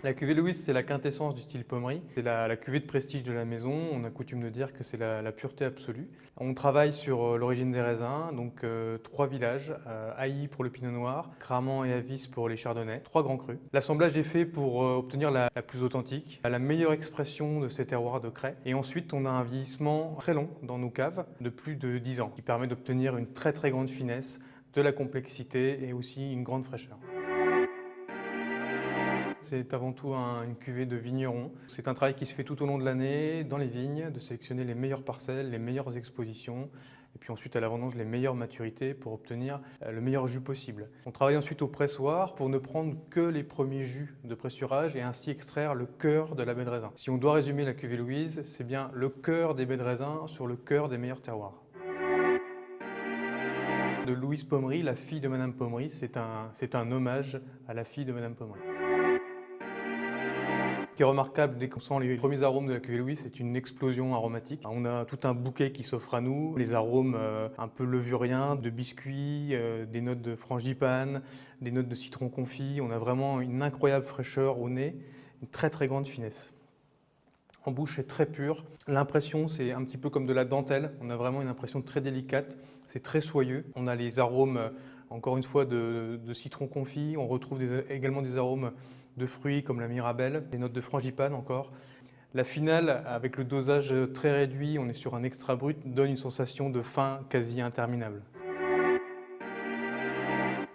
La cuvée Louis, c'est la quintessence du style pommery. C'est la cuvée de prestige de la maison. On a coutume de dire que c'est la pureté absolue. On travaille sur l'origine des raisins, donc 3 villages, Ailly pour le pinot noir, Cramant et Avis pour les chardonnays, 3 grands crus. L'assemblage est fait pour obtenir la plus authentique, la meilleure expression de ces terroirs de craie. Et ensuite, on a un vieillissement très long dans nos caves, de plus de 10 ans, qui permet d'obtenir une très grande finesse, de la complexité et aussi une grande fraîcheur. C'est avant tout une cuvée de vigneron. C'est un travail qui se fait tout au long de l'année dans les vignes, de sélectionner les meilleures parcelles, les meilleures expositions, et puis ensuite à la vendange les meilleures maturités pour obtenir le meilleur jus possible. On travaille ensuite au pressoir pour ne prendre que les premiers jus de pressurage et ainsi extraire le cœur de la baie de raisin. Si on doit résumer la cuvée Louise, c'est bien le cœur des baies de raisin sur le cœur des meilleurs terroirs. De Louise Pommery, la fille de Madame Pommery, c'est un hommage à la fille de Madame Pommery. Ce qui est remarquable dès qu'on sent les premiers arômes de la cuvée Louis, c'est une explosion aromatique. On a tout un bouquet qui s'offre à nous, les arômes un peu levuriens, de biscuits, des notes de frangipane, des notes de citron confit. On a vraiment une incroyable fraîcheur au nez, une très grande finesse. En bouche, c'est très pur. L'impression, c'est un petit peu comme de la dentelle. On a vraiment une impression très délicate. C'est très soyeux. On a les arômes, encore une fois, de citron confit. On retrouve également des arômes de fruits comme la mirabelle, des notes de frangipane encore. La finale, avec le dosage très réduit, on est sur un extra brut, donne une sensation de fin quasi interminable.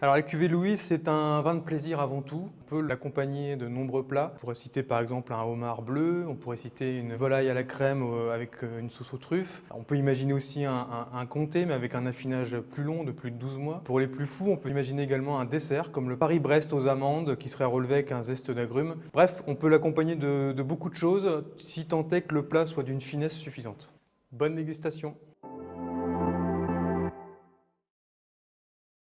Alors la cuvée Louise, c'est un vin de plaisir avant tout. On peut l'accompagner de nombreux plats. On pourrait citer par exemple un homard bleu, on pourrait citer une volaille à la crème avec une sauce aux truffes. On peut imaginer aussi un comté, mais avec un affinage plus long, de plus de 12 mois. Pour les plus fous, on peut imaginer également un dessert, comme le Paris-Brest aux amandes, qui serait relevé avec un zeste d'agrumes. Bref, on peut l'accompagner de beaucoup de choses, si tant est que le plat soit d'une finesse suffisante. Bonne dégustation!